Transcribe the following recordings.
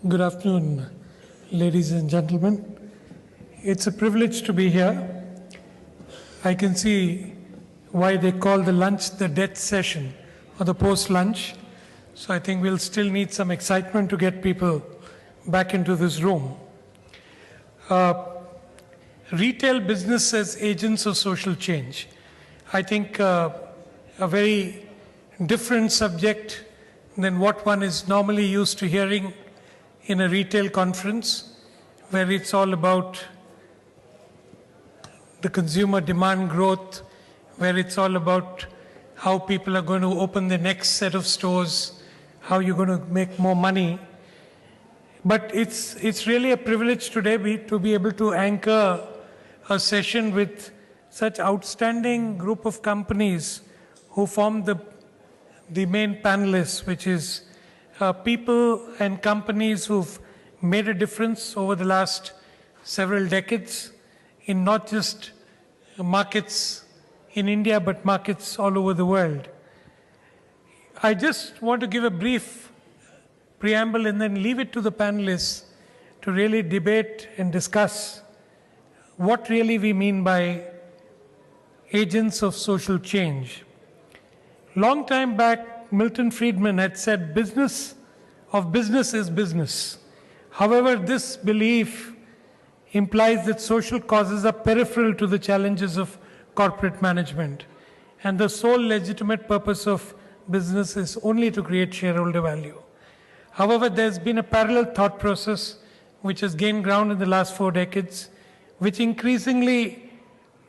Good afternoon, ladies and gentlemen. It's a privilege to be here. I can see why they call the lunch the death session or the post-lunch. So I think we'll still need some excitement to get people back into this room. Retail business as agents of social change. I think a very different subject than what one is normally used to hearing in a retail conference, where it's all about the consumer demand growth, where it's all about how people are going to open the next set of stores, how you're going to make more money. But it's really a privilege today to be able to anchor a session with such outstanding group of companies who form the main panelists, which is people and companies who've made a difference over the last several decades in not just markets in India, but markets all over the world. I just want to give a brief preamble and then leave it to the panelists to really debate and discuss what really we mean by agents of social change. Long time back, Milton Friedman had said business is business. However, this belief implies that social causes are peripheral to the challenges of corporate management, and the sole legitimate purpose of business is only to create shareholder value. However, there's been a parallel thought process which has gained ground in the last 4 decades, which increasingly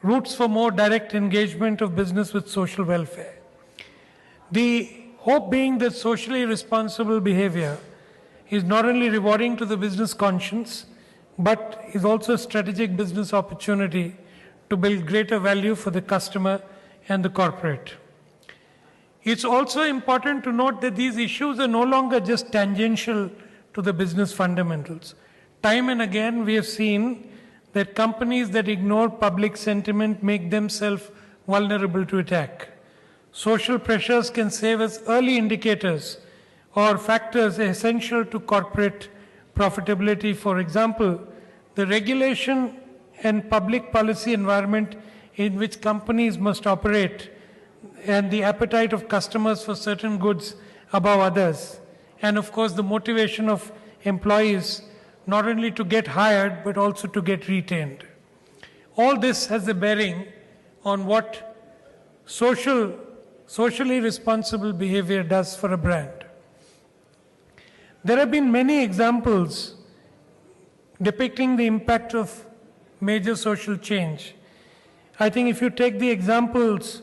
roots for more direct engagement of business with social welfare. The hope being that socially responsible behavior is not only rewarding to the business conscience, but is also a strategic business opportunity to build greater value for the customer and the corporate. It's also important to note that these issues are no longer just tangential to the business fundamentals. Time and again, we have seen that companies that ignore public sentiment make themselves vulnerable to attack. Social pressures can serve as early indicators or factors essential to corporate profitability. For example, the regulation and public policy environment in which companies must operate, and the appetite of customers for certain goods above others, and of course the motivation of employees not only to get hired but also to get retained. All this has a bearing on what socially responsible behavior does for a brand. There have been many examples depicting the impact of major social change. I think if you take the examples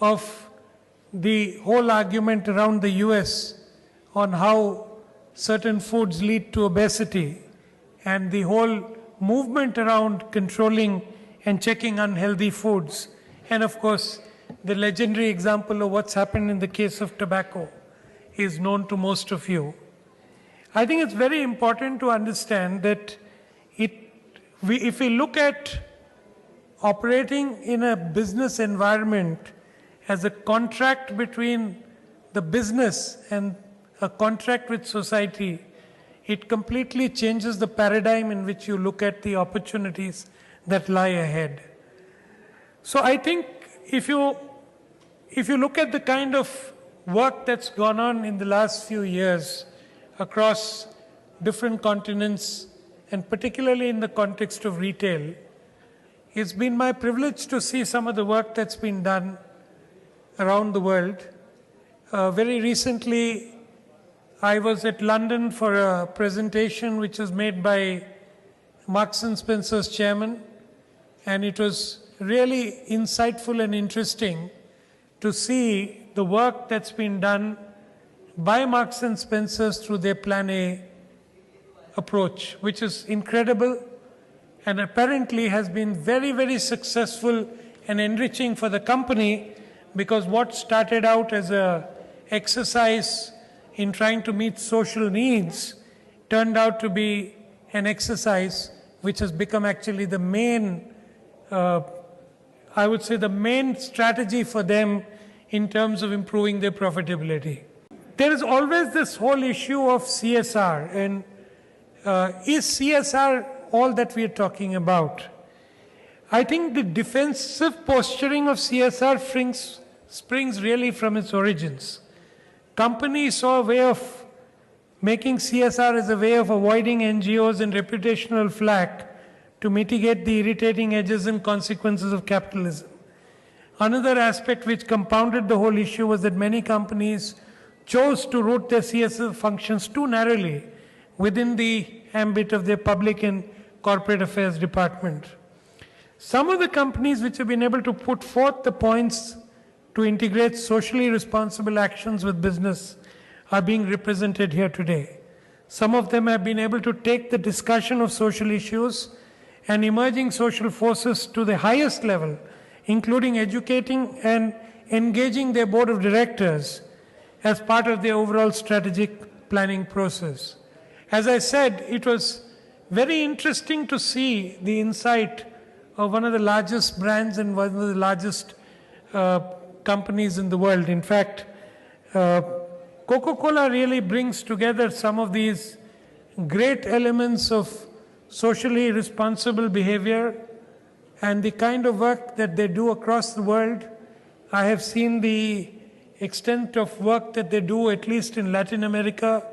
of the whole argument around the US on how certain foods lead to obesity, and the whole movement around controlling and checking unhealthy foods, and of course the legendary example of what's happened in the case of tobacco is known to most of you. I think it's very important to understand that if we look at operating in a business environment as a contract between the business and a contract with society, it completely changes the paradigm in which you look at the opportunities that lie ahead. So I think if you look at the kind of work that's gone on in the last few years across different continents, and particularly in the context of retail, it's been my privilege to see some of the work that's been done around the world. Very recently, I was at London for a presentation which was made by Marks & Spencer's chairman, and it was really insightful and interesting to see the work that's been done by Marks & Spencer's through their Plan A approach, which is incredible and apparently has been very, very successful and enriching for the company, because what started out as an exercise in trying to meet social needs turned out to be an exercise which has become actually the main, I would say the main strategy for them in terms of improving their profitability. There is always this whole issue of CSR, and is CSR all that we are talking about? I think the defensive posturing of CSR springs really from its origins. Companies saw a way of making CSR as a way of avoiding NGOs and reputational flack to mitigate the irritating edges and consequences of capitalism. Another aspect which compounded the whole issue was that many companies chose to root their CSR functions too narrowly within the ambit of their public and corporate affairs department. Some of the companies which have been able to put forth the points to integrate socially responsible actions with business are being represented here today. Some of them have been able to take the discussion of social issues and emerging social forces to the highest level, including educating and engaging their board of directors as part of the overall strategic planning process. As I said, it was very interesting to see the insight of one of the largest brands and one of the largest companies in the world. In fact, Coca-Cola really brings together some of these great elements of socially responsible behavior and the kind of work that they do across the world. I have seen the extent of work that they do, at least in Latin America,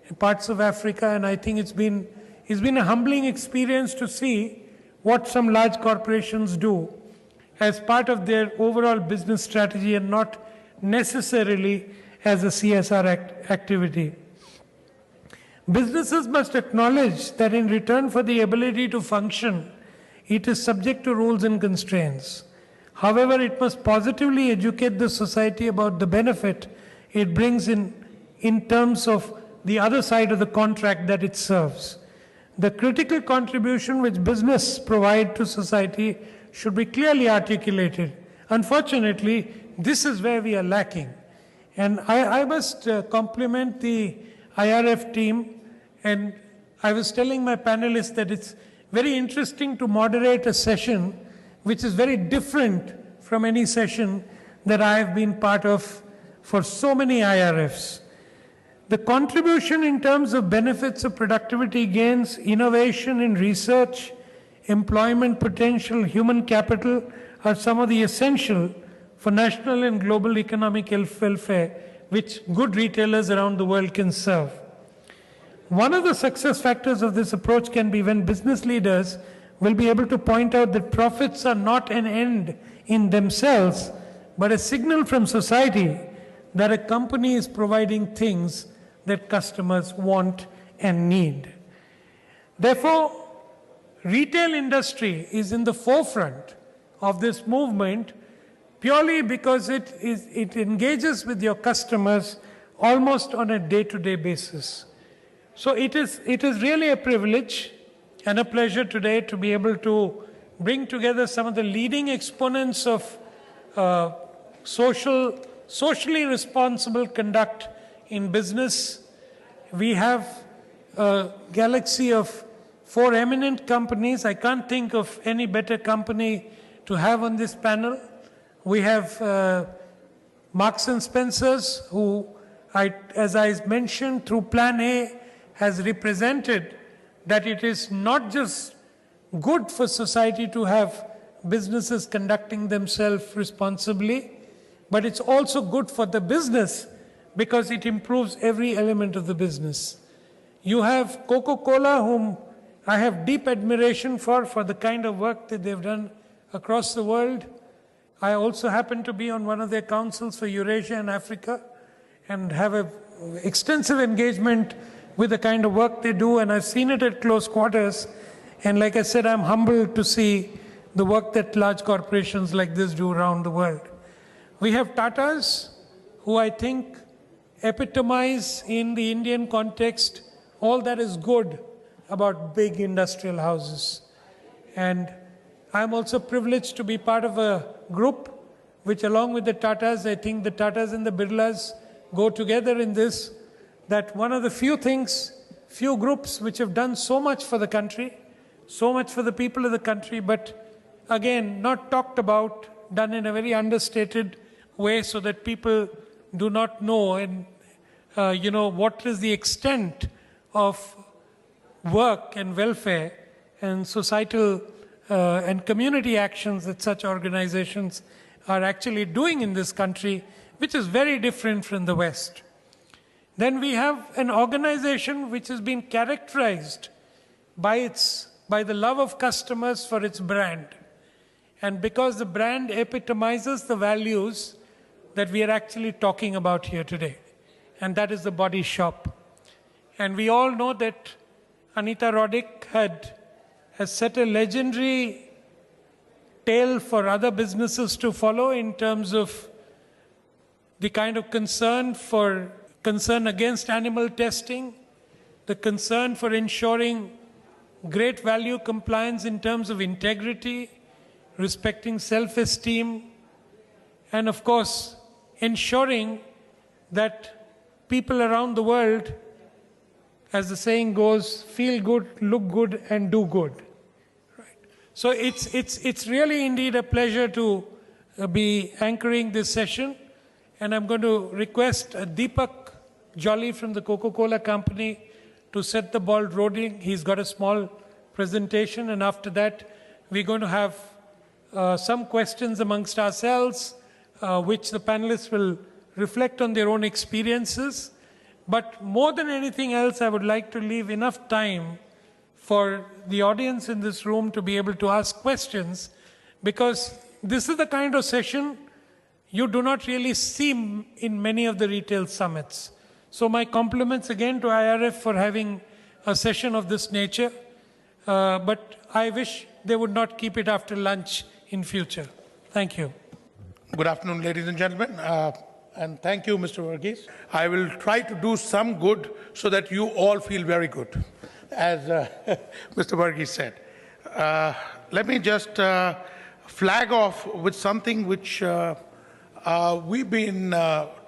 in parts of Africa, and I think it's been a humbling experience to see what some large corporations do as part of their overall business strategy and not necessarily as a CSR activity. Businesses must acknowledge that in return for the ability to function, it is subject to rules and constraints. However, it must positively educate the society about the benefit it brings in terms of the other side of the contract that it serves. The critical contribution which business provide to society should be clearly articulated. Unfortunately, this is where we are lacking. And I must compliment the IRF team, and I was telling my panelists that it's very interesting to moderate a session which is very different from any session that I have been part of for so many IRFs. The contribution in terms of benefits of productivity gains, innovation in research, employment potential, human capital are some of the essential for national and global economic welfare which good retailers around the world can serve. One of the success factors of this approach can be when business leaders will be able to point out that profits are not an end in themselves, but a signal from society that a company is providing things that customers want and need. Therefore, retail industry is in the forefront of this movement purely because it engages with your customers almost on a day-to-day basis. So it is really a privilege and a pleasure today to be able to bring together some of the leading exponents of socially responsible conduct in business. We have a galaxy of 4 eminent companies. I can't think of any better company to have on this panel. We have Marks and Spencers, who, as I mentioned, through Plan A, has represented that it is not just good for society to have businesses conducting themselves responsibly, but it's also good for the business because it improves every element of the business. You have Coca-Cola, whom I have deep admiration for the kind of work that they've done across the world. I also happen to be on one of their councils for Eurasia and Africa and have an extensive engagement with the kind of work they do, and I've seen it at close quarters. And like I said, I'm humbled to see the work that large corporations like this do around the world. We have Tatas, who I think epitomize in the Indian context all that is good about big industrial houses. And I'm also privileged to be part of a group which, along with the Tatas, I think the Tatas and the Birlas go together in this, that one of the few groups which have done so much for the country, so much for the people of the country, but again, not talked about, done in a very understated way so that people do not know and what is the extent of work and welfare and societal and community actions that such organizations are actually doing in this country, which is very different from the West. Then we have an organization which has been characterized by the love of customers for its brand. And because the brand epitomizes the values that we are actually talking about here today. And that is The Body Shop. And we all know that Anita Roddick has set a legendary tale for other businesses to follow in terms of the kind of concern against animal testing, the concern for ensuring great value compliance in terms of integrity, respecting self-esteem, and of course, ensuring that people around the world, as the saying goes, feel good, look good, and do good. Right. So it's really indeed a pleasure to be anchoring this session, and I'm going to request Deepak Jolly from the Coca-Cola Company to set the ball rolling. He's got a small presentation, and after that, we're going to have some questions amongst ourselves, which the panelists will reflect on their own experiences. But more than anything else, I would like to leave enough time for the audience in this room to be able to ask questions, because this is the kind of session you do not really see in many of the retail summits. So my compliments again to IRF for having a session of this nature, but I wish they would not keep it after lunch in future. Thank you. Good afternoon, ladies and gentlemen, and thank you, Mr. Varghese. I will try to do some good so that you all feel very good, as Mr. Varghese said. Let me just flag off with something which we've been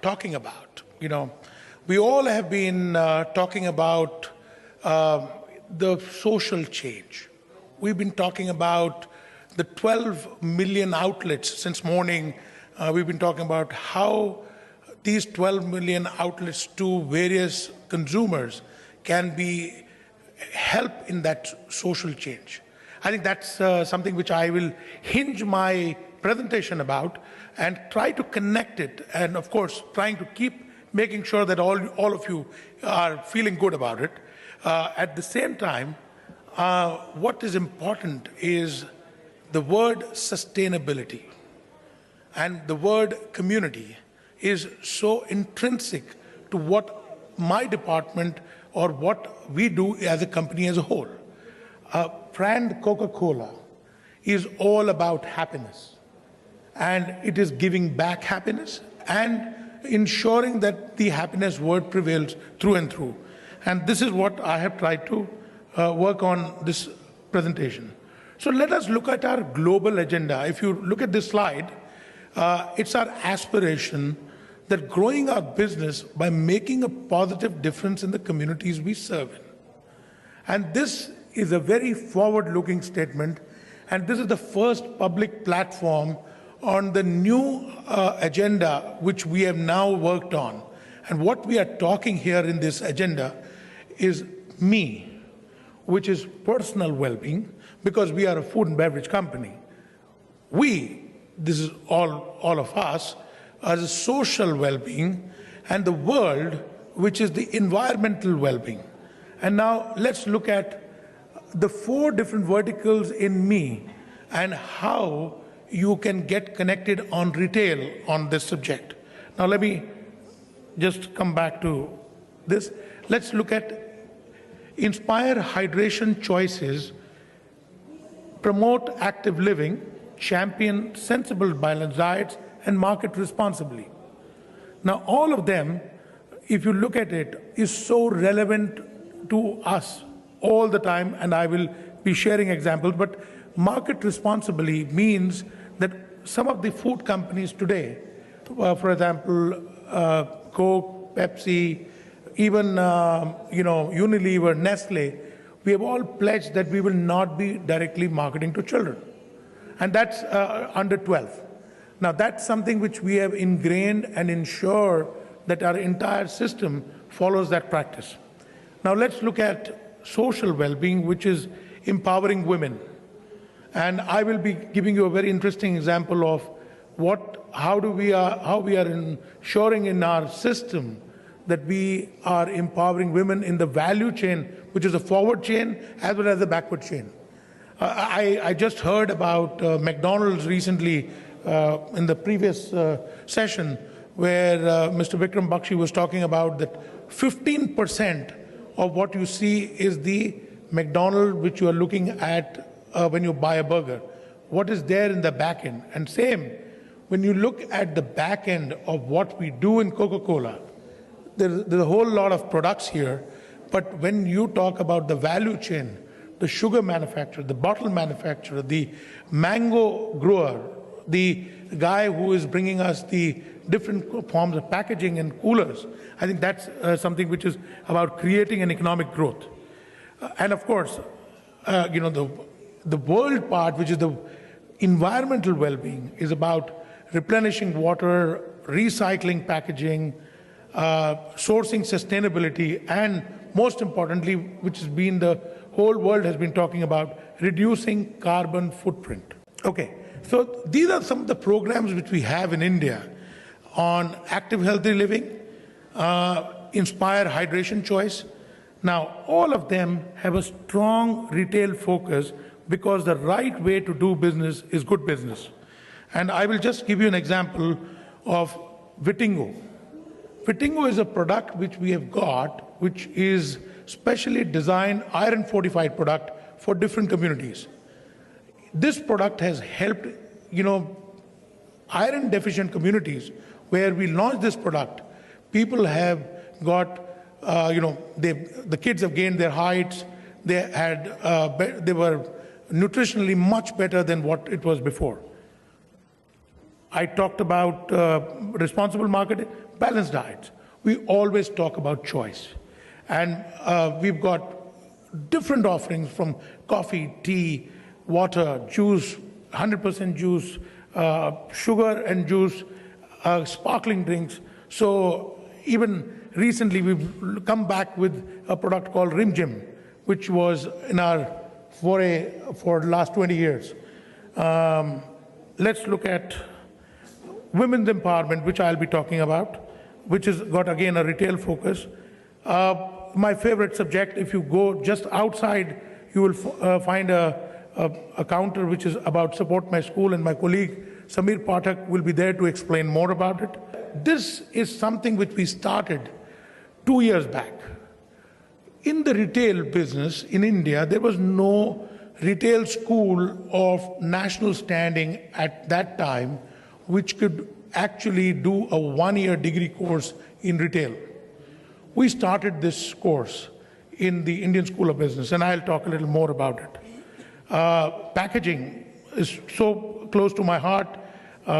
talking about. You know, we all have been talking about the social change. We've been talking about the 12 million outlets since morning. We've been talking about how these 12 million outlets to various consumers can be help in that social change. I think that's something which I will hinge my presentation about and try to connect it, and of course trying to keep making sure that all of you are feeling good about it. At the same time, what is important is the word sustainability and the word community is so intrinsic to what my department or what we do as a company as a whole. Brand Coca-Cola is all about happiness, and it is giving back happiness and ensuring that the happiness word prevails through and through. And this is what I have tried to work on this presentation. So let us look at our global agenda. If you look at this slide, it's our aspiration that growing our business by making a positive difference in the communities we serve in. And this is a very forward-looking statement, and this is the first public platform on the new agenda which we have now worked on. And what we are talking here in this agenda is me, which is personal well-being, because we are a food and beverage company. We, this is all of us, as a social well-being, and the world, which is the environmental well-being. And now let's look at the 4 different verticals in me and how you can get connected on retail on this subject. Now let me just come back to this. Let's look at inspire hydration choices, promote active living, champion sensible balanced diets, and market responsibly. Now all of them, if you look at it, is so relevant to us all the time, and I will be sharing examples, but market responsibly means that some of the food companies today, for example, Coke, Pepsi, even Unilever, Nestle, we have all pledged that we will not be directly marketing to children, and that's under 12. Now that's something which we have ingrained and ensure that our entire system follows that practice. Now let's look at social well-being, which is empowering women. And I will be giving you a very interesting example of how we are ensuring in our system that we are empowering women in the value chain, which is a forward chain as well as the backward chain. I just heard about McDonald's recently in the previous session, where Mr. Vikram Bakshi was talking about that 15% of what you see is the McDonald's which you are looking at when you buy a burger. What is there in the back end? And same, when you look at the back end of what we do in Coca-Cola, there's a whole lot of products here, but when you talk about the value chain, the sugar manufacturer, the bottle manufacturer, the mango grower, the guy who is bringing us the different forms of packaging and coolers, I think that's something which is about creating an economic growth. And of course, the world part, which is the environmental well-being, is about replenishing water, recycling packaging, sourcing sustainability, and most importantly, which has been the whole world has been talking about, reducing carbon footprint. Okay, so these are some of the programs which we have in India on active healthy living, inspire hydration choice. Now, all of them have a strong retail focus because the right way to do business is good business. And I will just give you an example of Vitingo. Vitingo is a product which we have got, which is specially designed iron fortified product for different communities. This product has helped, iron deficient communities where we launched this product. People have got, the kids have gained their heights. They were nutritionally much better than what it was before. I talked about responsible marketing, balanced diets. We always talk about choice. And we've got different offerings from coffee, tea, water, juice, 100% juice, sugar and juice, sparkling drinks. So even recently we've come back with a product called Rim Gym, which was in our foray for the last 20 years. Let's look at women's empowerment, which I'll be talking about, which has got, again, a retail focus. My favorite subject, if you go just outside, you will find a counter which is about Support My School, and my colleague Samir Pathak will be there to explain more about it. This is something which we started 2 years back. In the retail business in India, there was no retail school of national standing at that time which could actually do a one-year degree course in retail. We started this course in the Indian School of Business, and I'll talk a little more about it. Packaging is so close to my heart.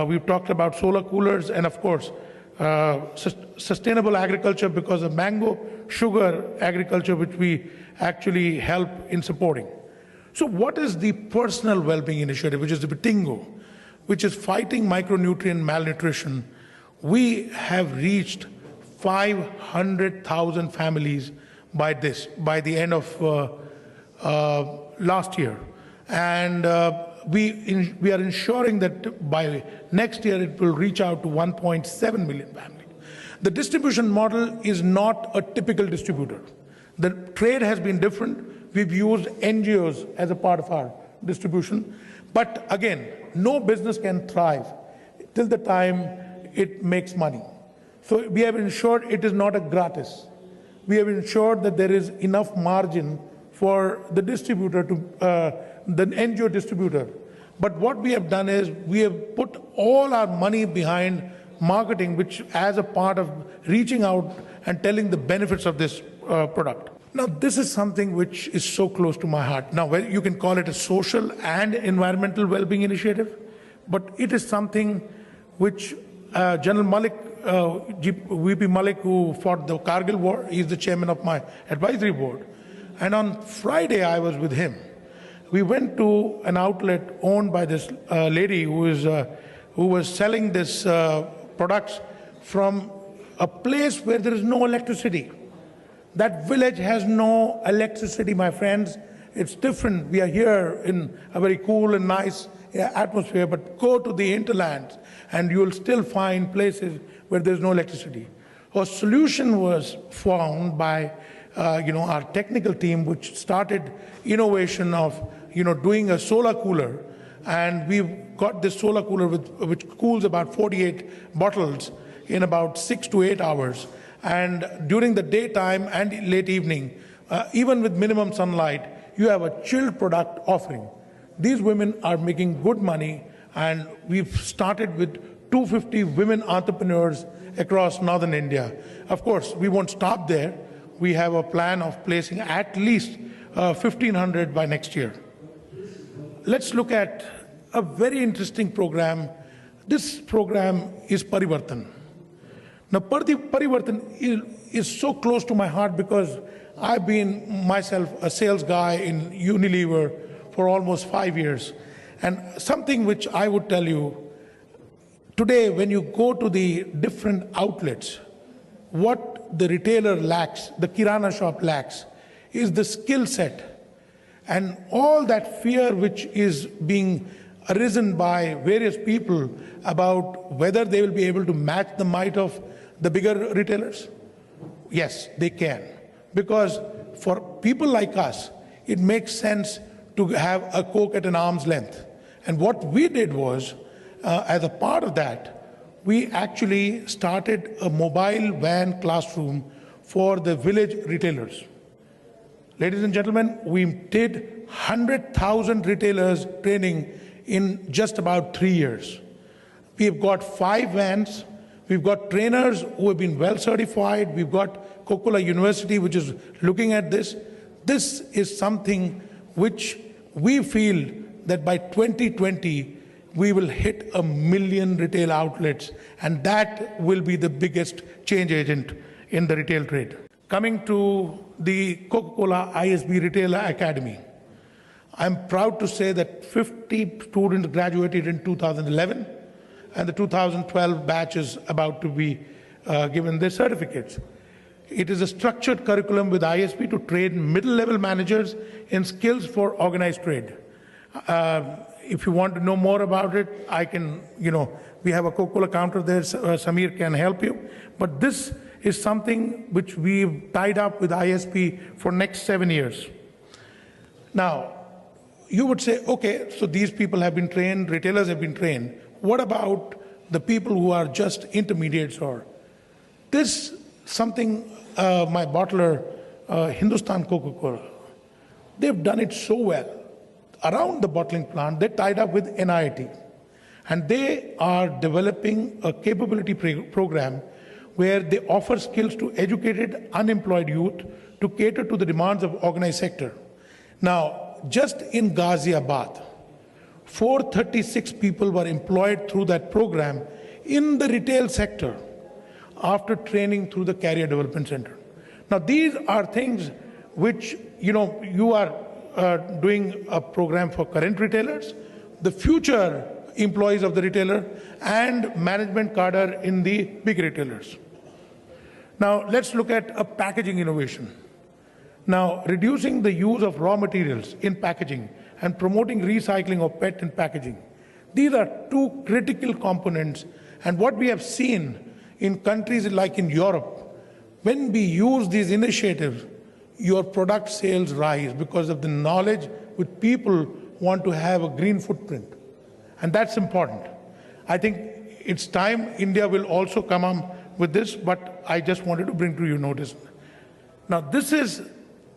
We've talked about solar coolers and, of course, sustainable agriculture because of mango, sugar agriculture, which we actually help in supporting. So what is the personal well-being initiative, which is the Vitingo, which is fighting micronutrient malnutrition? We have reached 500,000 families by the end of last year. And we are ensuring that by next year it will reach out to 1.7 million families. The distribution model is not a typical distributor. The trade has been different. We've used NGOs as a part of our distribution. But again, no business can thrive till the time it makes money. So we have ensured it is not a gratis. We have ensured that there is enough margin for the distributor, the NGO distributor. But what we have done is we have put all our money behind marketing, which as a part of reaching out and telling the benefits of this product. Now, this is something which is so close to my heart. Now, you can call it a social and environmental well-being initiative, but it is something which General Malik, VP Malik, who fought the Kargil war, is the chairman of my advisory board. And on Friday, I was with him. We went to an outlet owned by this lady who was selling this products from a place where there is no electricity. That village has no electricity, my friends. It's different. We are here in a very cool and nice atmosphere, but go to the hinterlands and you will still find places where there's no electricity. A solution was found by our technical team, which started innovation of doing a solar cooler, and we've got this solar cooler which cools about 48 bottles in about 6 to 8 hours. And during the daytime and late evening, even with minimum sunlight, you have a chilled product offering. These women are making good money, and we've started with 250 women entrepreneurs across northern India. Of course, we won't stop there. We have a plan of placing at least 1,500 by next year. Let's look at a very interesting program. This program is Parivartan. Now, Parivartan is so close to my heart because I've been myself a sales guy in Unilever for almost 5 years. And something which I would tell you, today when you go to the different outlets, what the retailer lacks, the Kirana shop lacks, is the skill set. And all that fear which is being arisen by various people about whether they will be able to match the might of the bigger retailers? Yes, they can. Because for people like us, it makes sense to have a Coke at an arm's length. And what we did was, as a part of that, we actually started a mobile van classroom for the village retailers. Ladies and gentlemen, we did 100,000 retailers training in just about 3 years. We've got 5 vans. We've got trainers who have been well certified. We've got Coca-Cola University, which is looking at this. This is something which we feel that by 2020, we will hit 1 million retail outlets, and that will be the biggest change agent in the retail trade. Coming to the Coca-Cola ISB Retailer Academy, I'm proud to say that 50 students graduated in 2011, and the 2012 batch is about to be given their certificates. It is a structured curriculum with ISB to train middle-level managers in skills for organized trade. If you want to know more about it, I can, we have a Coca-Cola counter there, Samir can help you. But this is something which we've tied up with ISB for next 7 years. Now, you would say, okay, so these people have been trained, retailers have been trained. What about the people who are just intermediates? Or this something my bottler, Hindustan Coca-Cola, they've done it so well. Around the bottling plant, they tied up with NIT, and they are developing a capability program where they offer skills to educated, unemployed youth to cater to the demands of organized sector. Now, just in Ghaziabad, 436 people were employed through that program in the retail sector after training through the Career Development Center. Now, these are things which, you are doing a program for current retailers, the future employees of the retailer, and management cadre in the big retailers. Now, let's look at a packaging innovation. Now, reducing the use of raw materials in packaging and promoting recycling of PET in packaging. These are 2 critical components, and what we have seen in countries like in Europe, when we use these initiatives, your product sales rise because of the knowledge with people want to have a green footprint. And that's important. I think it's time India will also come up with this, but I just wanted to bring to your notice. Now, this is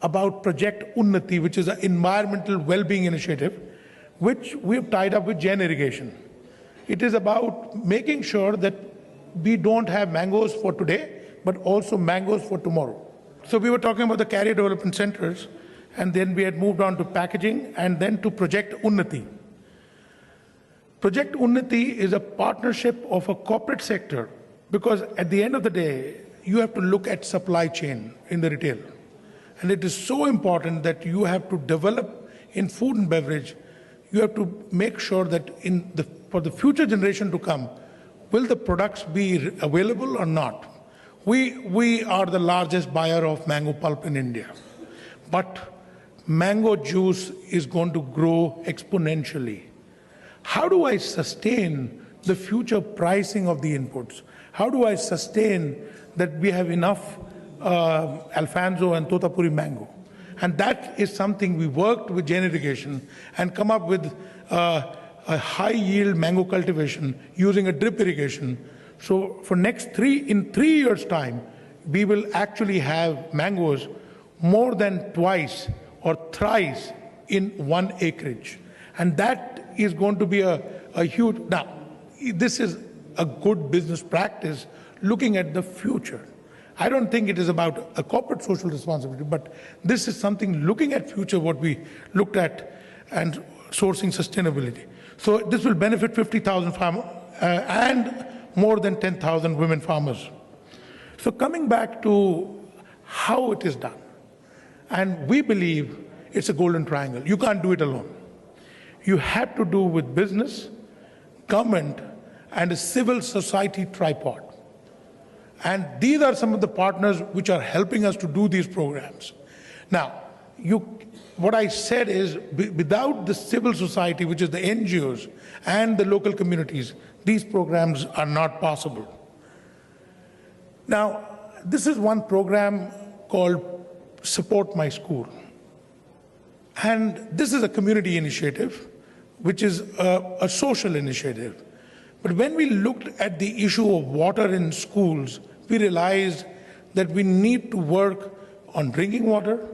about Project Unnati, which is an environmental well-being initiative, which we've tied up with Jain Irrigation. It is about making sure that we don't have mangoes for today, but also mangoes for tomorrow. So we were talking about the Career Development Centers, and then we had moved on to packaging, and then to Project Unnati. Project Unnati is a partnership of a corporate sector, because at the end of the day, you have to look at supply chain in the retail. And it is so important that you have to develop in food and beverage, you have to make sure that for the future generation to come, will the products be available or not? We are the largest buyer of mango pulp in India, but mango juice is going to grow exponentially. How do I sustain the future pricing of the inputs? How do I sustain that we have enough Alfonso and Totapuri mango? And that is something we worked with Jain Irrigation and come up with a high yield mango cultivation using a drip irrigation. So for in 3 years' time, we will actually have mangoes more than twice or thrice in one acreage. And that is going to be a huge, now, this is a good business practice looking at the future. I don't think it is about a corporate social responsibility, but this is something looking at future, what we looked at, and sourcing sustainability. So this will benefit 50,000 farmers and more than 10,000 women farmers. So coming back to how it is done, and we believe it's a golden triangle. You can't do it alone. You have to do with business, government, and a civil society tripod. And these are some of the partners which are helping us to do these programs. Now, what I said is, without the civil society, which is the NGOs and the local communities, these programs are not possible. Now, this is one program called Support My School. And this is a community initiative, which is a social initiative. But when we looked at the issue of water in schools, we realized that we need to work on drinking water,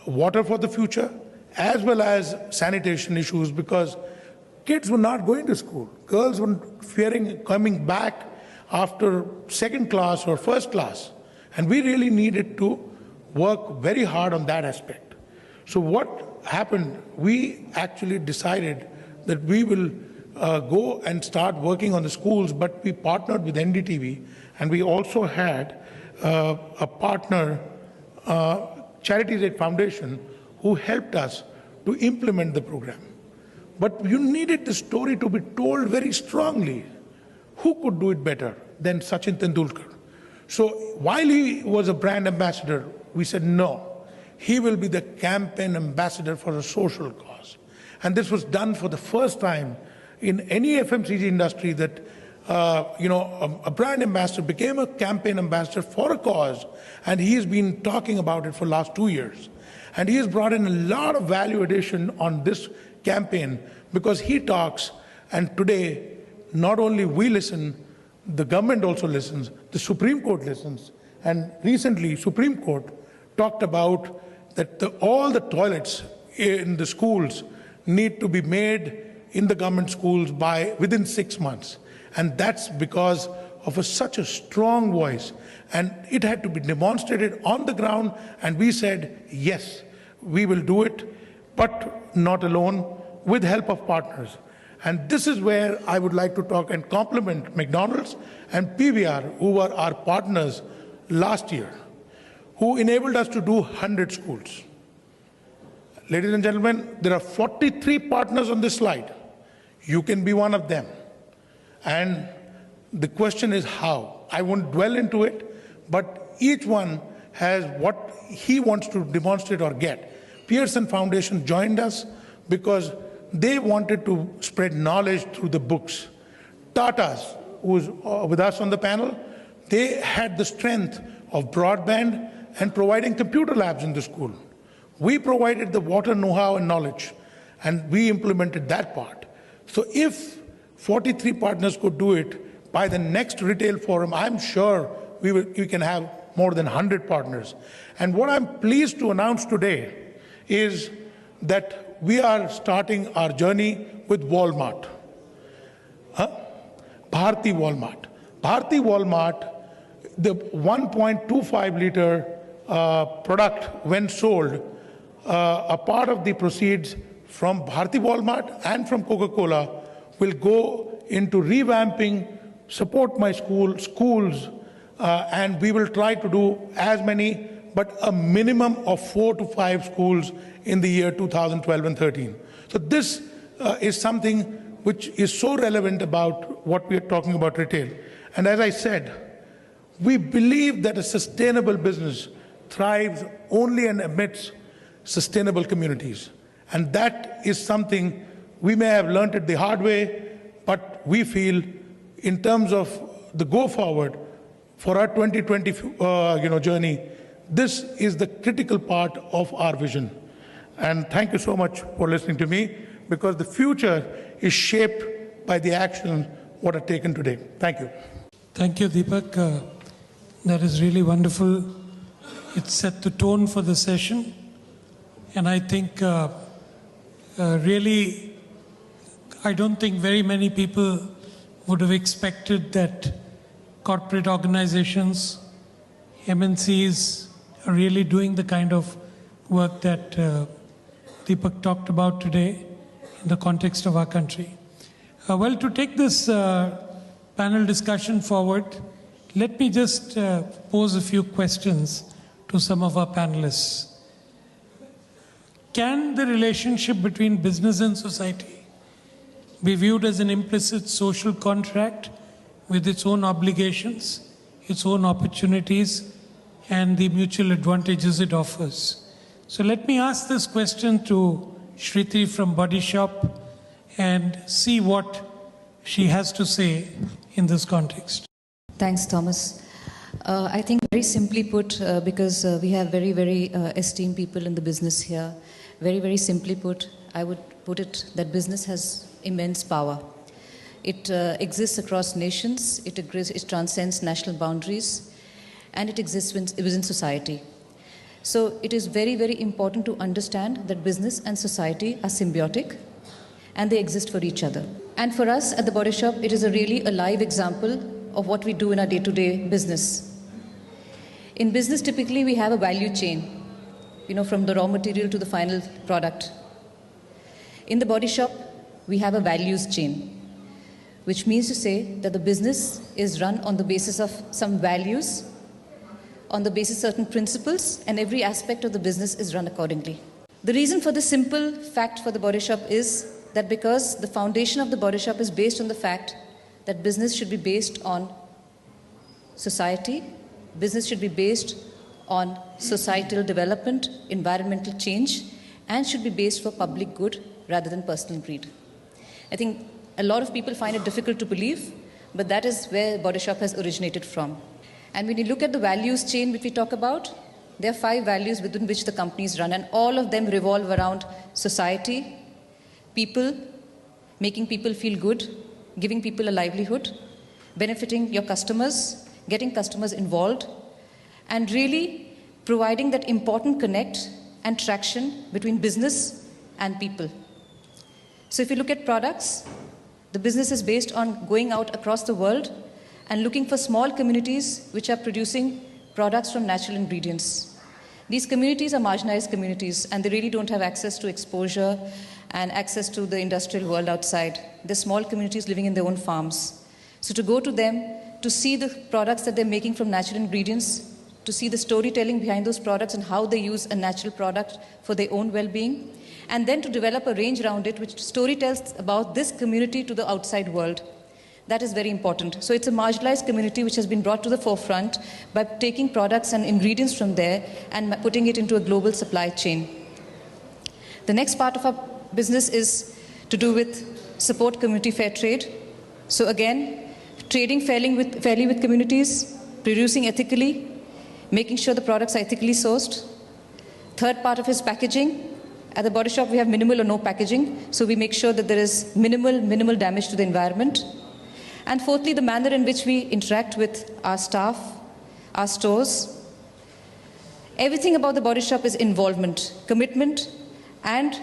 water for the future, as well as sanitation issues, because kids were not going to school. Girls were fearing coming back after second class or first class. And we really needed to work very hard on that aspect. So what happened, we actually decided that we will go and start working on the schools, but we partnered with NDTV, and we also had a partner, Charities Aid Foundation, who helped us to implement the program. But you needed the story to be told very strongly. Who could do it better than Sachin Tendulkar? So while he was a brand ambassador, we said no, he will be the campaign ambassador for a social cause. And this was done for the first time in any FMCG industry, that a brand ambassador became a campaign ambassador for a cause, and he has been talking about it for the last 2 years. And he has brought in a lot of value addition on this campaign, because he talks, and today not only we listen, the government also listens, the Supreme Court listens, and recently Supreme Court talked about that all the toilets in the schools need to be made in the government schools within 6 months. And that's because of such a strong voice. And it had to be demonstrated on the ground, and we said, yes, we will do it, but not alone, with help of partners. And this is where I would like to talk and compliment McDonald's and PVR, who were our partners last year, who enabled us to do 100 schools. Ladies and gentlemen, there are 43 partners on this slide. You can be one of them. And the question is how. I won't dwell into it, but each one has what he wants to demonstrate or get. Pearson Foundation joined us because they wanted to spread knowledge through the books. Tata's, who's with us on the panel, they had the strength of broadband and providing computer labs in the school. We provided the water know-how and knowledge, and we implemented that part. So if 43 partners could do it, by the next retail forum, I'm sure we can have more than 100 partners. And what I'm pleased to announce today is that we are starting our journey with Walmart. Bharti Walmart. Bharti Walmart, the 1.25 liter product, when sold, a part of the proceeds from Bharti Walmart and from Coca-Cola will go into revamping Support My schools, and we will try to do as many, but a minimum of 4 to 5 schools in the year 2012 and 13. So this is something which is so relevant about what we are talking about retail. And as I said, We believe that a sustainable business thrives only and amidst sustainable communities. And that is something we may have learned it the hard way, but we feel in terms of the go forward for our 2020 journey, this is the critical part of our vision. And thank you so much for listening to me, because the future is shaped by the action what are taken today. Thank you. Thank you, Deepak. That is really wonderful. It set the tone for the session. And I think really, I don't think very many people would have expected that corporate organizations, MNCs, are really doing the kind of work that Deepak talked about today in the context of our country. Well, to take this panel discussion forward, let me just pose a few questions to some of our panelists. Can the relationship between business and society be viewed as an implicit social contract with its own obligations, its own opportunities, and the mutual advantages it offers? So let me ask this question to Shriti from Body Shop and see what she has to say in this context. Thanks, Thomas. I think very simply put, because we have very, very esteemed people in the business here, very, very simply put, I would put it that business has immense power. It exists across nations, it transcends national boundaries, and it exists within society. So it is very, very important to understand that business and society are symbiotic and they exist for each other. And for us at the Body Shop, it is really a live example of what we do in our day-to-day business. In business, typically we have a value chain, from the raw material to the final product. In the Body Shop, we have a values chain, which means to say that the business is run on the basis of some values, on the basis of certain principles, and every aspect of the business is run accordingly. The reason for this simple fact for the Body Shop is that because the foundation of the Body Shop is based on the fact that business should be based on society, business should be based on societal development, environmental change, and should be based for public good rather than personal greed. I think a lot of people find it difficult to believe, but that is where Body Shop has originated from. And when you look at the values chain which we talk about, there are 5 values within which the companies run, and all of them revolve around society, people, making people feel good, giving people a livelihood, benefiting your customers, getting customers involved, and really providing that important connect and traction between business and people. So if you look at products, the business is based on going out across the world and looking for small communities which are producing products from natural ingredients. These communities are marginalized communities, and they really don't have access to exposure and access to the industrial world outside. They're small communities living in their own farms. So to go to them, to see the products that they're making from natural ingredients, to see the storytelling behind those products and how they use a natural product for their own well-being, and then to develop a range around it which storytells about this community to the outside world. That is very important. So it's a marginalized community which has been brought to the forefront by taking products and ingredients from there and putting it into a global supply chain. The next part of our business is to do with support community fair trade. So again, trading fairly with communities, producing ethically, making sure the products are ethically sourced. Third part of is packaging. At the Body Shop, we have minimal or no packaging, so we make sure that there is minimal damage to the environment. And fourthly, the manner in which we interact with our staff, our stores. Everything about the Body Shop is involvement, commitment, and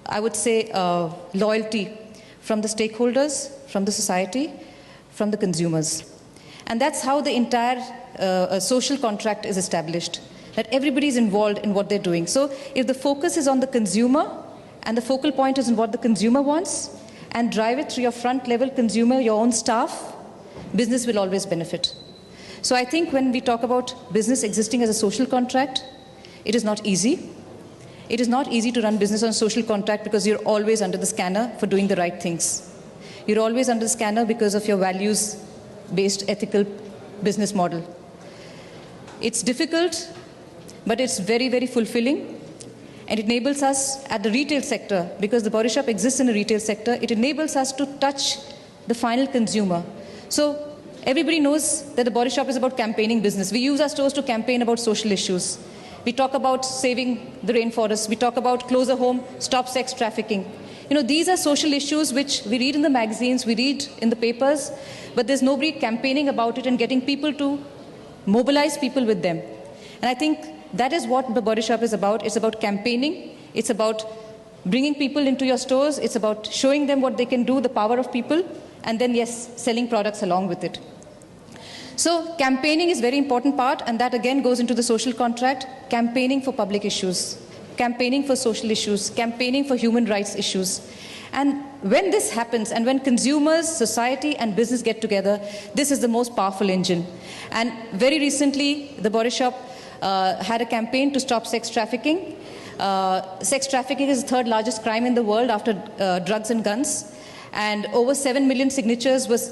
I would say loyalty from the stakeholders, from the society, from the consumers. And that's how the entire social contract is established, that everybody is involved in what they're doing. So if the focus is on the consumer and the focal point is on what the consumer wants, and drive it through your front level consumer, your own staff, business will always benefit. So I think when we talk about business existing as a social contract, it is not easy. It is not easy to run business on a social contract because you're always under the scanner for doing the right things. You're always under the scanner because of your values-based ethical business model. It's difficult, but it's very, very fulfilling. And it enables us at the retail sector, because the Body Shop exists in the retail sector, it enables us to touch the final consumer. So everybody knows that the Body Shop is about campaigning business. We use our stores to campaign about social issues. We talk about saving the rainforest. We talk about closer home, stop sex trafficking. You know, these are social issues which we read in the magazines, we read in the papers, but there's nobody campaigning about it and getting people to mobilize people with them. And I think that is what the Body Shop is about. It's about campaigning. It's about bringing people into your stores. It's about showing them what they can do, the power of people, and then, yes, selling products along with it. So campaigning is a very important part, and that again goes into the social contract, campaigning for public issues, campaigning for social issues, campaigning for human rights issues. And when this happens, and when consumers, society, and business get together, this is the most powerful engine. And very recently, the Body Shop had a campaign to stop sex trafficking. Sex trafficking is the third largest crime in the world after drugs and guns. And over 7 million signatures was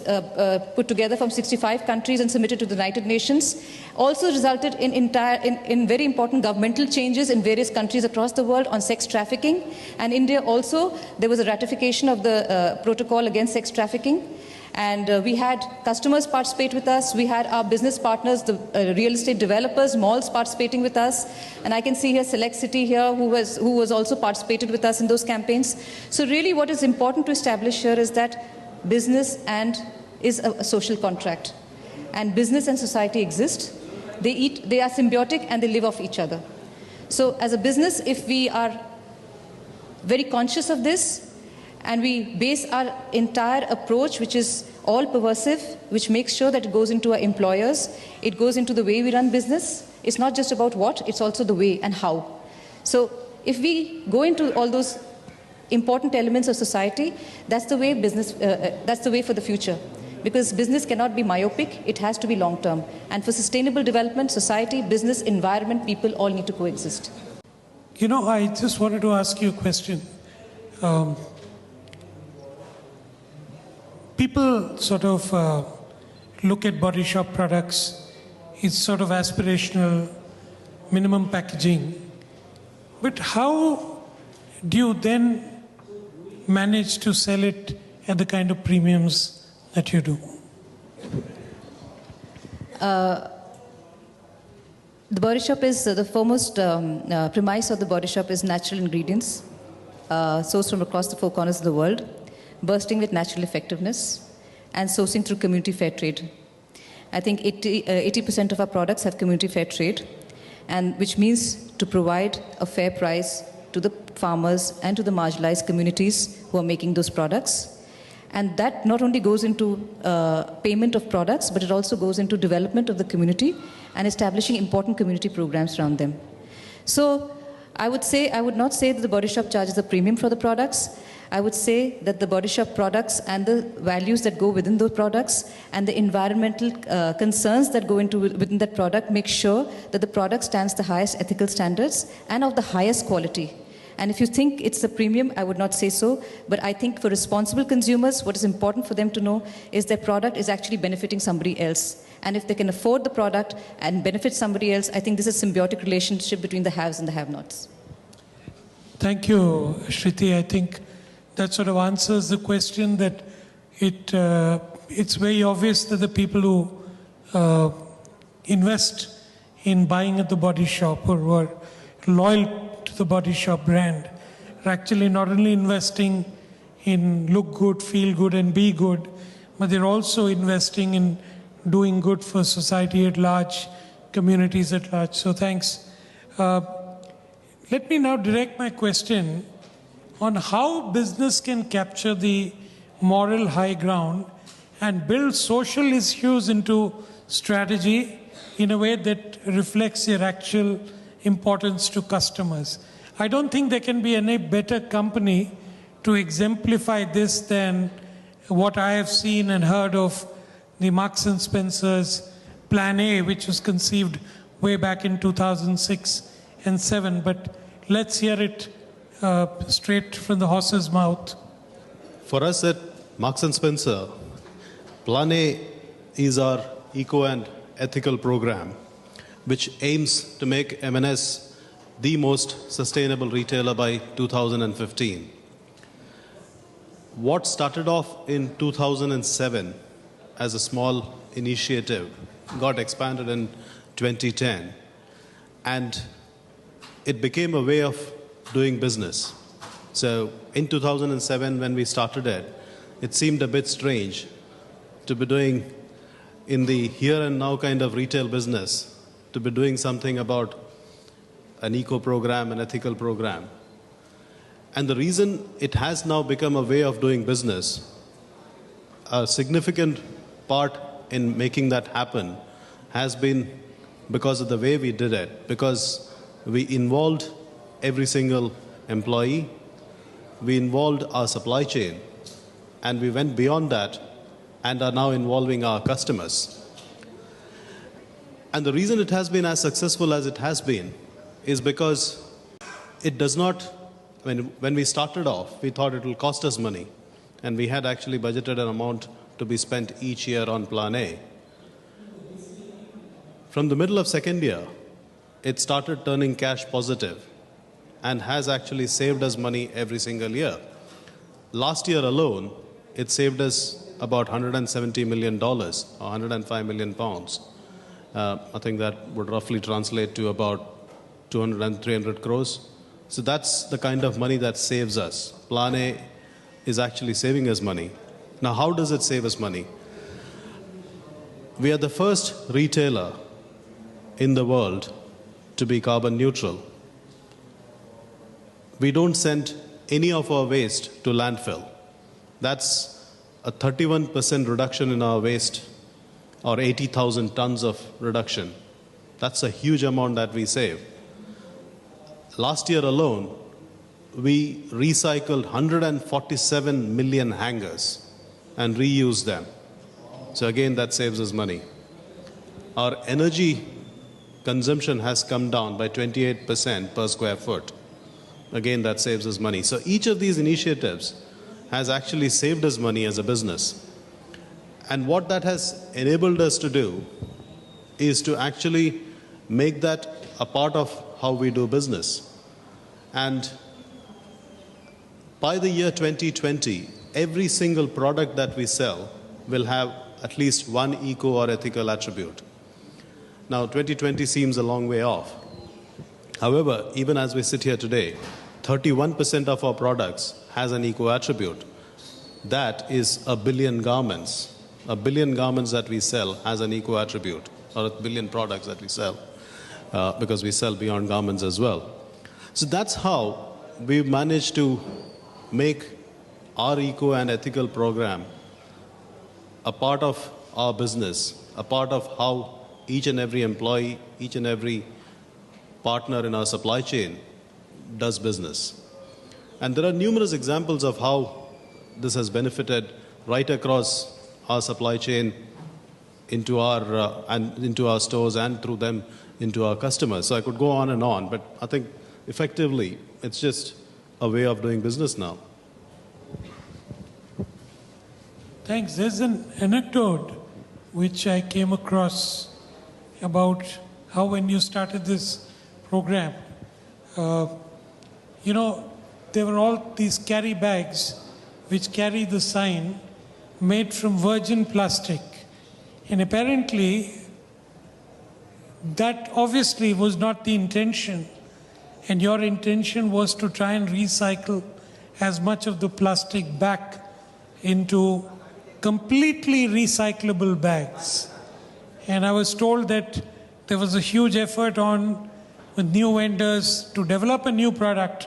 put together from 65 countries and submitted to the United Nations. Also resulted in very important governmental changes in various countries across the world on sex trafficking. And India also, there was a ratification of the protocol against sex trafficking. And we had customers participate with us. We had our business partners, the real estate developers, malls participating with us. And I can see here Select City here who was also participated with us in those campaigns. So really what is important to establish here is that business is a social contract. And business and society exist. They are symbiotic and they live off each other. So as a business, if we are very conscious of this, and we base our entire approach, which is all pervasive, which makes sure that it goes into our employers, it goes into the way we run business. It's not just about what, it's also the way and how. So if we go into all those important elements of society, that's the way that's the way for the future. Because business cannot be myopic, it has to be long-term. And for sustainable development, society, business, environment, people all need to coexist. You know, I just wanted to ask you a question. People sort of look at Body Shop products, it's sort of aspirational, minimum packaging. But how do you then manage to sell it at the kind of premiums that you do? The Body Shop is the foremost premise of the Body Shop is natural ingredients sourced from across the four corners of the world, bursting with natural effectiveness, and sourcing through community fair trade. I think 80% of our products have community fair trade, and which means to provide a fair price to the farmers and to the marginalized communities who are making those products. And that not only goes into payment of products, but it also goes into development of the community and establishing important community programs around them. So I would not say that the Body Shop charges a premium for the products. I would say that the Body Shop products and the values that go within those products and the environmental concerns that go within that product make sure that the product stands the highest ethical standards and of the highest quality. And if you think it's a premium, I would not say so. But I think for responsible consumers, what is important for them to know is their product is actually benefiting somebody else. And if they can afford the product and benefit somebody else, I think this is a symbiotic relationship between the haves and the have-nots. Thank you, Shriti. I think that sort of answers the question that it's very obvious that the people who invest in buying at the Body Shop or who are loyal to the Body Shop brand are actually not only investing in look good, feel good and be good, but they're also investing in doing good for society at large, communities at large. So thanks. Let me now direct my question on how business can capture the moral high ground and build social issues into strategy in a way that reflects their actual importance to customers. I don't think there can be any better company to exemplify this than what I have seen and heard of the Marks and Spencer's Plan A, which was conceived way back in 2006 and 7. But let's hear it straight from the horse's mouth. For us at Marks and Spencer, Plan A is our eco and ethical program, which aims to make M&S the most sustainable retailer by 2015. What started off in 2007 as a small initiative got expanded in 2010, and it became a way of doing business. So in 2007, when we started it, it seemed a bit strange to be doing in the here and now kind of retail business, to be doing something about an eco program, an ethical program. And the reason it has now become a way of doing business, a significant part in making that happen has been because of the way we did it, because we involved every single employee, we involved our supply chain, and we went beyond that and are now involving our customers. And the reason it has been as successful as it has been is because it does not, when we started off, we thought it will cost us money, and we had actually budgeted an amount to be spent each year on Plan A. From the middle of second year, it started turning cash positive and has actually saved us money every single year. Last year alone, it saved us about $170 million, or 105 million pounds. I think that would roughly translate to about 200 and 300 crores. So that's the kind of money that saves us. Plan A is actually saving us money. Now, how does it save us money? We are the first retailer in the world to be carbon neutral. We don't send any of our waste to landfill. That's a 31% reduction in our waste, or 80,000 tons of reduction. That's a huge amount that we save. Last year alone, we recycled 147 million hangers and reused them. So again, that saves us money. Our energy consumption has come down by 28% per square foot. Again, that saves us money. So each of these initiatives has actually saved us money as a business. And what that has enabled us to do is to actually make that a part of how we do business. And by the year 2020, every single product that we sell will have at least one eco or ethical attribute. Now, 2020 seems a long way off. However, even as we sit here today, 31% of our products has an eco attribute. That is a billion garments. A billion garments that we sell has an eco attribute, or a billion products that we sell, because we sell beyond garments as well. So that's how we've managed to make our eco and ethical program a part of our business, a part of how each and every employee, each and every partner in our supply chain does business. And there are numerous examples of how this has benefited right across our supply chain into our stores and through them into our customers. So I could go on, but I think effectively it's just a way of doing business now. Thanks. There's an anecdote which I came across about how when you started this program, there were all these carry bags which carry the sign made from virgin plastic. And apparently, that obviously was not the intention. And your intention was to try and recycle as much of the plastic back into completely recyclable bags. And I was told that there was a huge effort on with new vendors to develop a new product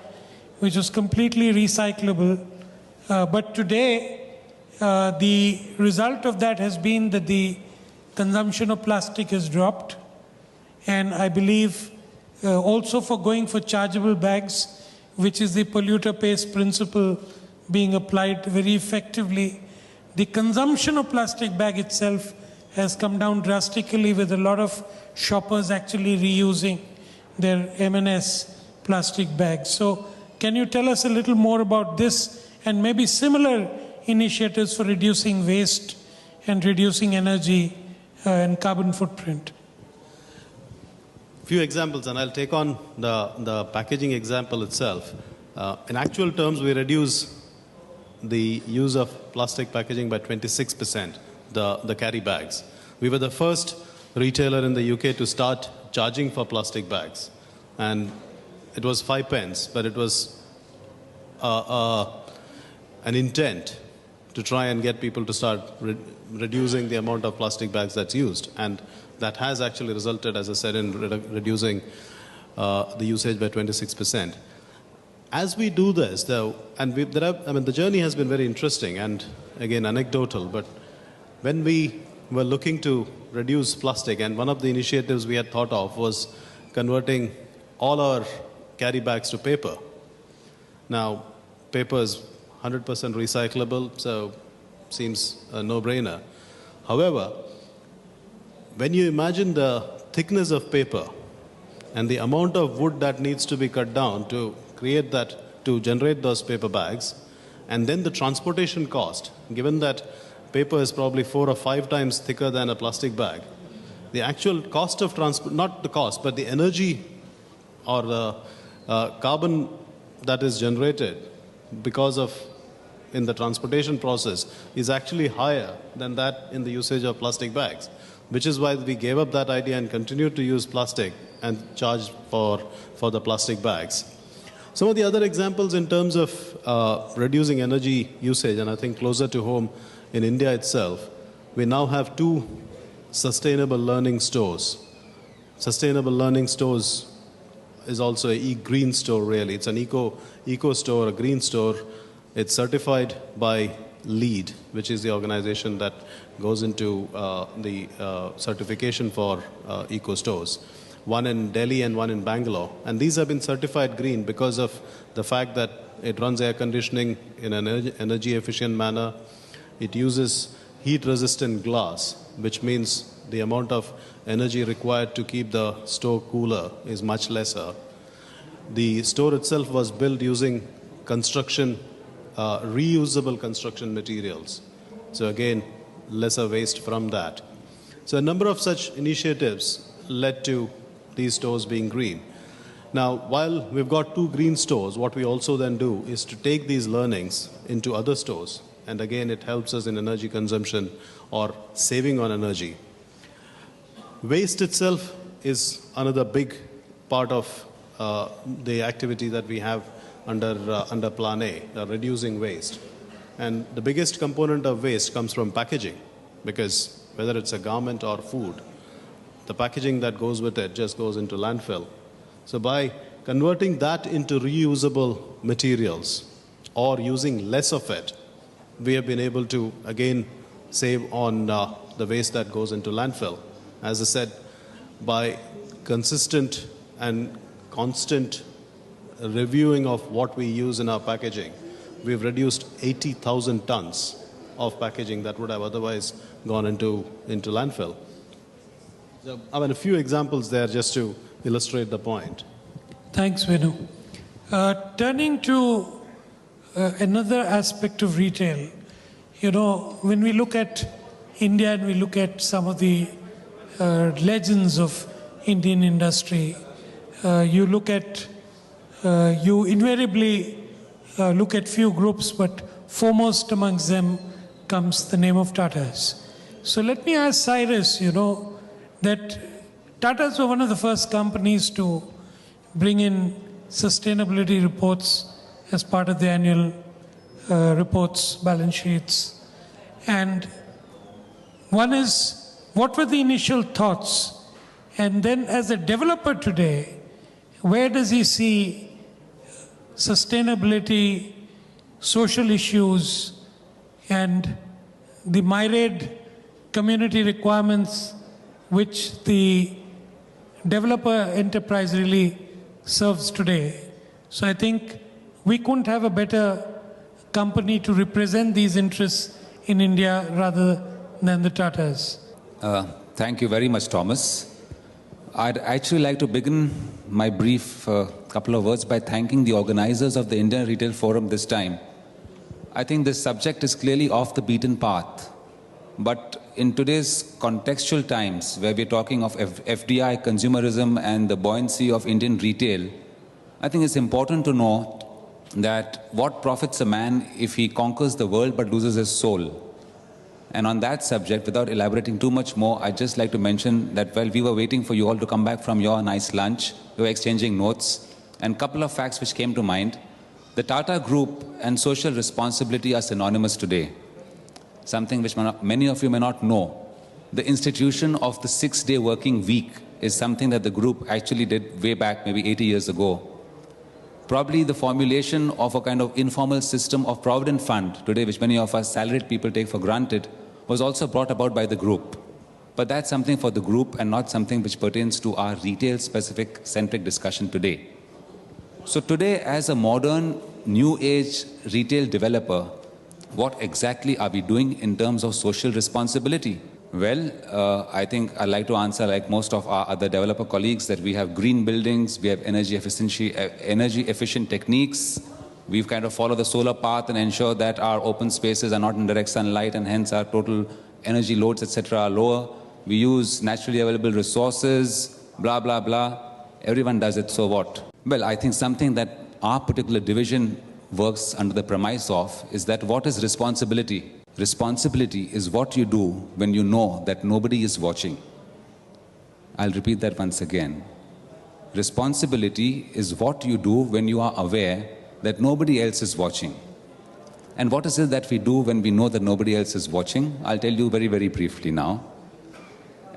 which was completely recyclable. But today, the result of that has been that the consumption of plastic has dropped. And I believe also for going for chargeable bags, which is the polluter pays principle being applied very effectively, the consumption of plastic bag itself has come down drastically, with a lot of shoppers actually reusing their M&S plastic bags. So can you tell us a little more about this and maybe similar initiatives for reducing waste and reducing energy and carbon footprint. Few examples, and I'll take on the packaging example itself. In actual terms, we reduce the use of plastic packaging by 26%, the carry bags. We were the first retailer in the UK to start charging for plastic bags. And it was 5 pence, but it was an intent to try and get people to start reducing the amount of plastic bags that's used. And that has actually resulted, as I said, in reducing the usage by 26%. As we do this, though, and the journey has been very interesting and, again, anecdotal, but when we were looking to reduce plastic, and one of the initiatives we had thought of was converting all our carry bags to paper. Now, paper is 100% recyclable, so seems a no-brainer. However, when you imagine the thickness of paper and the amount of wood that needs to be cut down to create that, to generate those paper bags, and then the transportation cost, given that paper is probably 4 or 5 times thicker than a plastic bag, the actual cost of transport, not the cost, but the energy or the carbon that is generated because of in the transportation process is actually higher than that in the usage of plastic bags, which is why we gave up that idea and continued to use plastic and charge for the plastic bags. Some of the other examples in terms of reducing energy usage, and I think closer to home in India itself, we now have 2 sustainable learning stores. Sustainable learning stores is also a green store, really. It's an eco store, a green store. It's certified by LEED, which is the organization that goes into the certification for eco stores. One in Delhi and one in Bangalore. And these have been certified green because of the fact that it runs air conditioning in an energy efficient manner. It uses heat-resistant glass, which means the amount of energy required to keep the store cooler is much lesser. The store itself was built using reusable construction materials. So again, lesser waste from that. So a number of such initiatives led to these stores being green. Now, while we've got 2 green stores, what we also then do is to take these learnings into other stores. And again, it helps us in energy consumption or saving on energy. Waste itself is another big part of the activity that we have under Plan A, reducing waste. And the biggest component of waste comes from packaging, because whether it's a garment or food, the packaging that goes with it just goes into landfill. So by converting that into reusable materials or using less of it, we have been able to, again, save on the waste that goes into landfill. As I said, by consistent and constant reviewing of what we use in our packaging, we've reduced 80,000 tons of packaging that would have otherwise gone into landfill. So, I mean, a few examples there just to illustrate the point. Thanks, Venu. Turning to another aspect of retail, you know, when we look at India and we look at some of the legends of Indian industry, you invariably look at few groups, but foremost amongst them comes the name of Tatas. So let me ask Cyrus, you know, that Tatas were one of the first companies to bring in sustainability reports as part of the annual reports, balance sheets. And one is, what were the initial thoughts? And then as a developer today, where does he see sustainability, social issues, and the myriad community requirements which the developer enterprise really serves today? So I think we couldn't have a better company to represent these interests in India rather than the Tatas. Thank you very much, Thomas. I'd actually like to begin my brief couple of words by thanking the organizers of the Indian Retail Forum this time. I think this subject is clearly off the beaten path, but in today's contextual times, where we're talking of FDI, consumerism, and the buoyancy of Indian retail, I think it's important to know that what profits a man if he conquers the world but loses his soul? And on that subject, without elaborating too much more, I'd just like to mention that while we were waiting for you all to come back from your nice lunch, we were exchanging notes, and a couple of facts which came to mind. The Tata Group and social responsibility are synonymous today, something which many of you may not know. The institution of the 6-day working week is something that the group actually did way back, maybe 80 years ago. Probably the formulation of a kind of informal system of provident fund today, which many of us salaried people take for granted, was also brought about by the group. But that's something for the group and not something which pertains to our retail-specific centric discussion today. So today, as a modern, new-age retail developer, what exactly are we doing in terms of social responsibility? Well, I think I'd like to answer, like most of our other developer colleagues, that we have green buildings, we have energy efficient techniques, we've kind of followed the solar path and ensure that our open spaces are not in direct sunlight and hence our total energy loads, etc. are lower. We use naturally available resources, blah, blah, blah. Everyone does it, so what? Well, I think something that our particular division works under the premise of is that what is responsibility? Responsibility is what you do when you know that nobody is watching. I'll repeat that once again. Responsibility is what you do when you are aware that nobody else is watching. And what is it that we do when we know that nobody else is watching? I'll tell you very, very briefly now.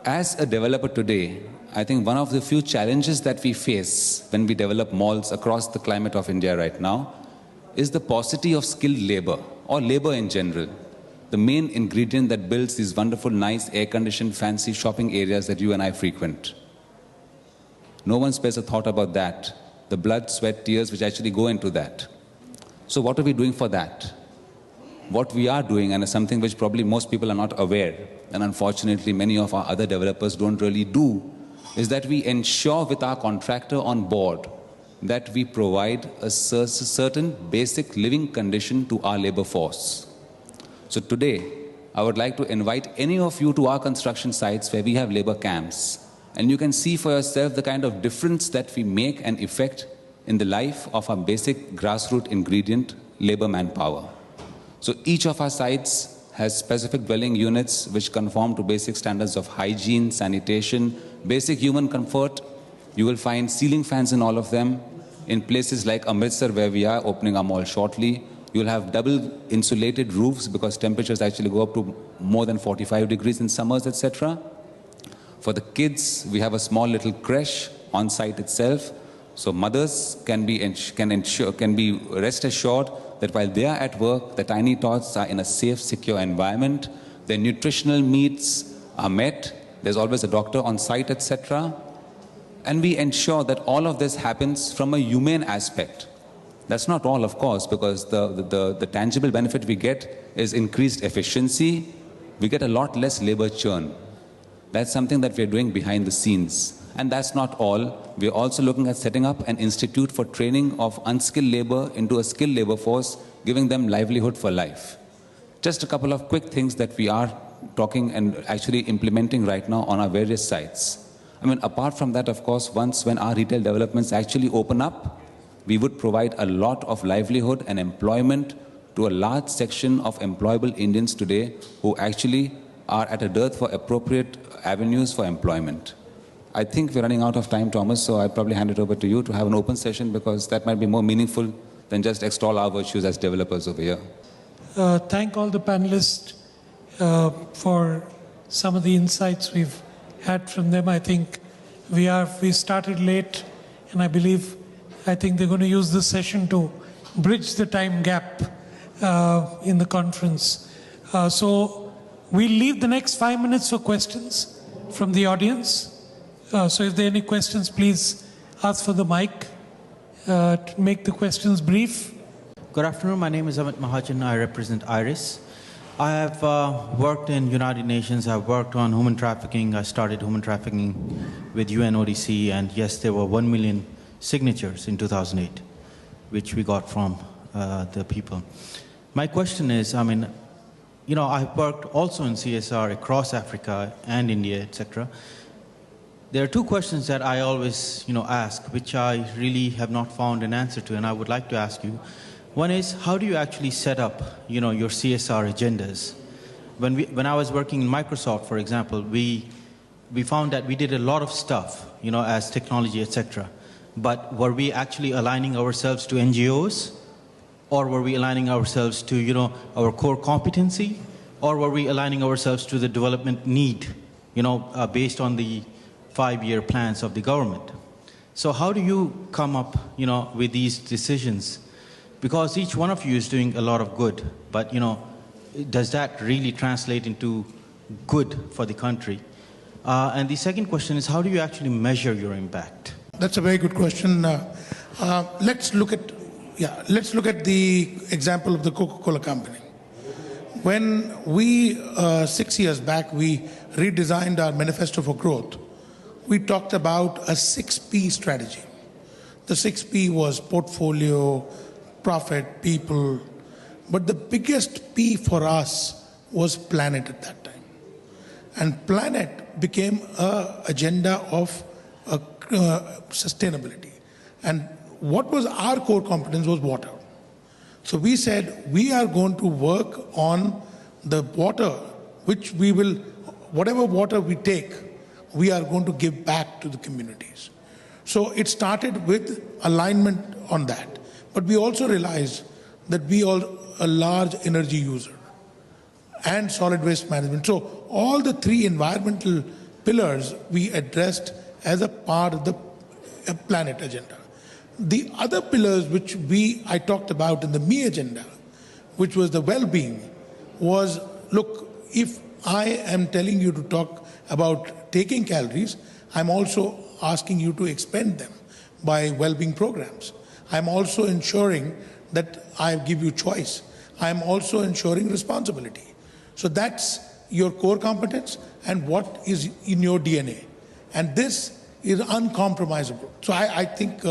As a developer today, I think one of the few challenges that we face when we develop malls across the climate of India right now is the paucity of skilled labor, or labor in general, the main ingredient that builds these wonderful, nice, air-conditioned, fancy shopping areas that you and I frequent. No one spares a thought about that, the blood, sweat, tears which actually go into that. So what are we doing for that? What we are doing, and is something which probably most people are not aware, and unfortunately many of our other developers don't really do, is that we ensure with our contractor on board that we provide a certain basic living condition to our labor force. So today, I would like to invite any of you to our construction sites where we have labor camps, and you can see for yourself the kind of difference that we make and effect in the life of our basic grassroots ingredient, labor manpower. So each of our sites has specific dwelling units which conform to basic standards of hygiene, sanitation, basic human comfort. You will find ceiling fans in all of them. In places like Amritsar, where we are opening our mall shortly, you'll have double insulated roofs because temperatures actually go up to more than 45 degrees in summers, etc. For the kids, we have a small little creche on site itself. So mothers can be rest assured that while they are at work, the tiny tots are in a safe, secure environment. Their nutritional needs are met. There's always a doctor on site, etc. And we ensure that all of this happens from a humane aspect. That's not all, of course, because the tangible benefit we get is increased efficiency. We get a lot less labor churn. That's something that we're doing behind the scenes. And that's not all. We're also looking at setting up an institute for training of unskilled labor into a skilled labor force, giving them livelihood for life. Just a couple of quick things that we are talking and actually implementing right now on our various sites. I mean, apart from that, of course, when our retail developments actually open up, we would provide a lot of livelihood and employment to a large section of employable Indians today who actually are at a dearth for appropriate avenues for employment. I think we're running out of time, Thomas, so I'll probably hand it over to you to have an open session because that might be more meaningful than just extol our virtues as developers over here. Thank all the panelists for some of the insights we've had from them. I think we started late, and I think they're going to use this session to bridge the time gap in the conference. So we'll leave the next 5 minutes for questions from the audience. So if there are any questions, please ask for the mic to make the questions brief. Good afternoon. My name is Amit Mahajan. I represent IRIS. I have worked in United Nations. I've worked on human trafficking. I started human trafficking with UNODC, and yes, there were 1 million signatures in 2008, which we got from the people. My question is, I mean, I've worked also in CSR across Africa and India, etc. There are two questions that I always, ask, which I really have not found an answer to, and I would like to ask you. One is, how do you actually set up, your CSR agendas? When I was working in Microsoft, for example, we found that we did a lot of stuff, as technology, etc. But were we actually aligning ourselves to NGOs? Or were we aligning ourselves to, our core competency? Or were we aligning ourselves to the development need, based on the 5-year plans of the government? So how do you come up, with these decisions? Because each one of you is doing a lot of good, but, does that really translate into good for the country? And the second question is, how do you actually measure your impact? That's a very good question. Let's look at the example of the Coca-Cola Company. When we, 6 years back, we redesigned our Manifesto for Growth, we talked about a 6P strategy. The 6P was portfolio, profit, people, but the biggest P for us was planet at that time. And planet became an agenda of sustainability. And what was our core competence was water. So we said, we are going to work on the water, which we will, whatever water we take, we are going to give back to the communities. So it started with alignment on that. But we also realized that we are a large energy user and solid waste management. So all the three environmental pillars we addressed as a part of the planet agenda. The other pillars which I talked about in the Me agenda, which was the well-being, was, look, if I am telling you to talk about taking calories, I'm also asking you to expend them by well-being programs. I'm also ensuring that I give you choice. I'm also ensuring responsibility. So that's your core competence and what is in your DNA. And this is uncompromisable. So I think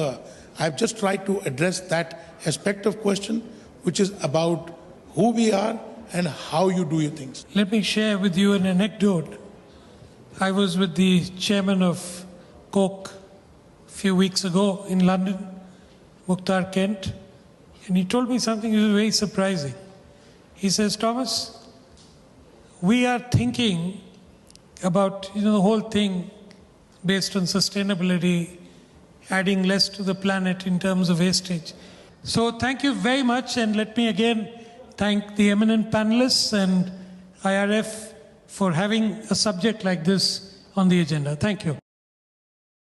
I've just tried to address that aspect of question, which is about who we are and how you do your things. Let me share with you an anecdote. I was with the chairman of Coke a few weeks ago in London, Mukhtar Kent, and he told me something that was very surprising. He says, Thomas, we are thinking about the whole thing based on sustainability, adding less to the planet in terms of wastage. So thank you very much, and let me again thank the eminent panelists and IRF for having a subject like this on the agenda. Thank you.